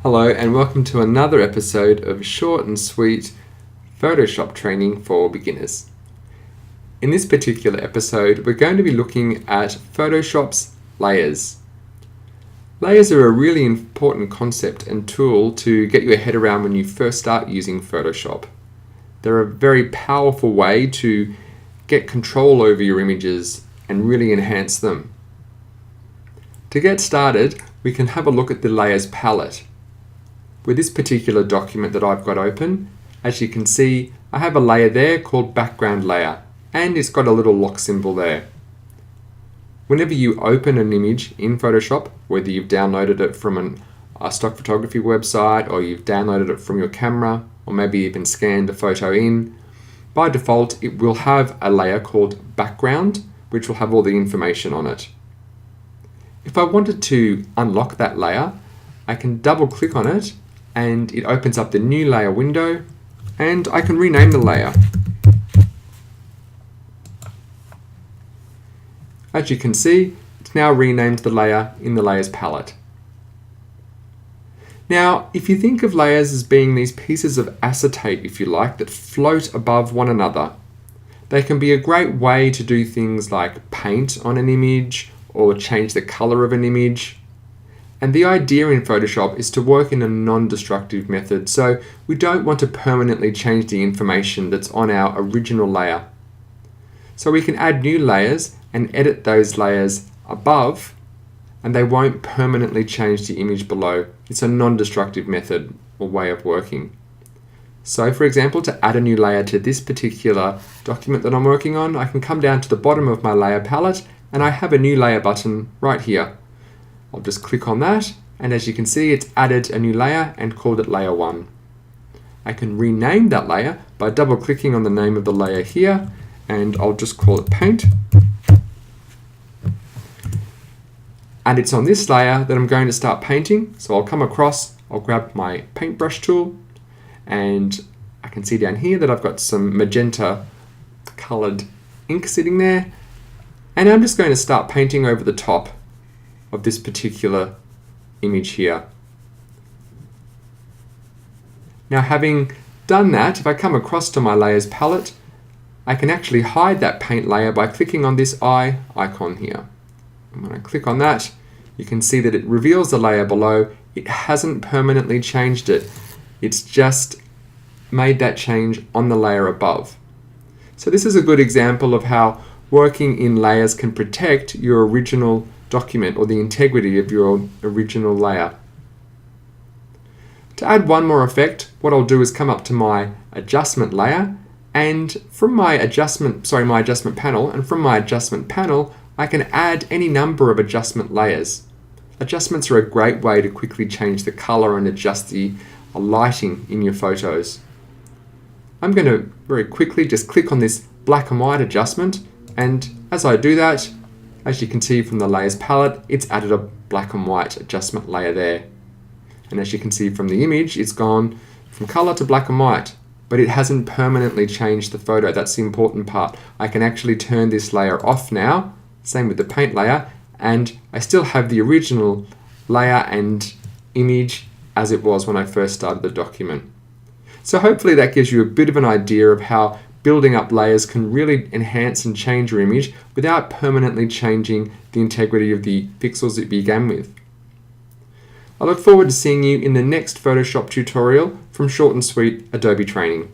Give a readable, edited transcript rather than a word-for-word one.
Hello and welcome to another episode of short and sweet Photoshop training for beginners. In this particular episode, we're going to be looking at Photoshop's layers. Layers are a really important concept and tool to get your head around when you first start using Photoshop. They're a very powerful way to get control over your images and really enhance them. To get started, we can have a look at the Layers palette. With this particular document that I've got open, as you can see, I have a layer there called background layer, and it's got a little lock symbol there. Whenever you open an image in Photoshop, whether you've downloaded it from a stock photography website or you've downloaded it from your camera, or maybe even scanned a photo in, by default it will have a layer called background, which will have all the information on it. If I wanted to unlock that layer, I can double click on it and it opens up the new layer window, and I can rename the layer. As you can see, it's now renamed the layer in the Layers palette. Now, if you think of layers as being these pieces of acetate, if you like, that float above one another, they can be a great way to do things like paint on an image or change the color of an image. And the idea in Photoshop is to work in a non-destructive method, so we don't want to permanently change the information that's on our original layer. So we can add new layers and edit those layers above, and they won't permanently change the image below. It's a non-destructive method or way of working. So for example, to add a new layer to this particular document that I'm working on, I can come down to the bottom of my layer palette and I have a new layer button right here. I'll just click on that, and as you can see, it's added a new layer and called it layer 1. I can rename that layer by double clicking on the name of the layer here, and I'll just call it paint. And it's on this layer that I'm going to start painting. So I'll come across, I'll grab my paintbrush tool, and I can see down here that I've got some magenta colored ink sitting there, and I'm just going to start painting over the top of this particular image here. Now, having done that, if I come across to my layers palette, I can actually hide that paint layer by clicking on this eye icon here. And when I click on that, you can see that it reveals the layer below. It hasn't permanently changed it. It's just made that change on the layer above. So this is a good example of how working in layers can protect your original document or the integrity of your original layer. To add one more effect, what I'll do is come up to my adjustment layer, and from my adjustment panel, and from my adjustment panel, I can add any number of adjustment layers. Adjustments are a great way to quickly change the color and adjust the lighting in your photos. I'm going to very quickly just click on this black and white adjustment, and as I do that, as you can see from the Layers palette, it's added a black and white adjustment layer there. And as you can see from the image, it's gone from color to black and white, but it hasn't permanently changed the photo. That's the important part. I can actually turn this layer off now, same with the paint layer, and I still have the original layer and image as it was when I first started the document. So hopefully that gives you a bit of an idea of how building up layers can really enhance and change your image without permanently changing the integrity of the pixels it began with. I look forward to seeing you in the next Photoshop tutorial from Short and Sweet Adobe Training.